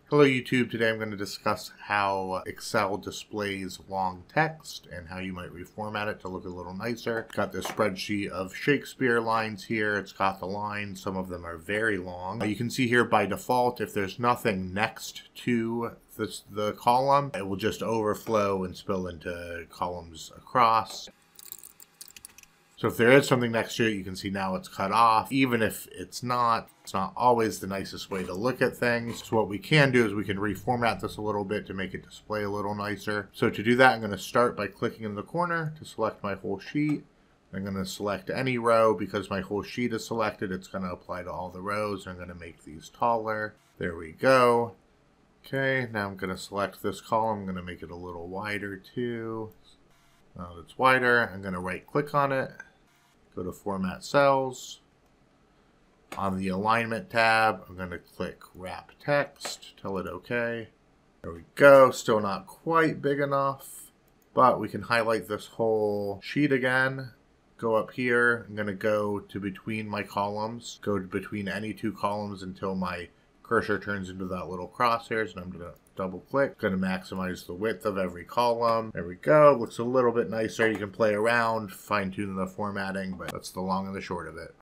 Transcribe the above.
Hello YouTube, today I'm going to discuss how Excel displays long text and how you might reformat it to look a little nicer. Got this spreadsheet of Shakespeare lines here. It's got the lines, some of them are very long. You can see here by default, if there's nothing next to the column, it will just overflow and spill into columns across. So if there is something next to it, you can see now it's cut off. Even if it's not always the nicest way to look at things. So what we can do is we can reformat this a little bit to make it display a little nicer. So to do that, I'm going to start by clicking in the corner to select my whole sheet. I'm going to select any row. Because my whole sheet is selected, it's going to apply to all the rows. I'm going to make these taller. There we go. Okay, now I'm going to select this column. I'm going to make it a little wider too. Now that it's wider, I'm going to right click on it. Go to Format Cells. On the Alignment tab, I'm going to click Wrap Text, tell it OK. There we go, still not quite big enough, but we can highlight this whole sheet again. Go up here, I'm going to go to between my columns, go to between any two columns until my cursor turns into that little crosshairs, and I'm going to double click. Going to maximize the width of every column. There we go. Looks a little bit nicer. You can play around, fine tune the formatting, but that's the long and the short of it.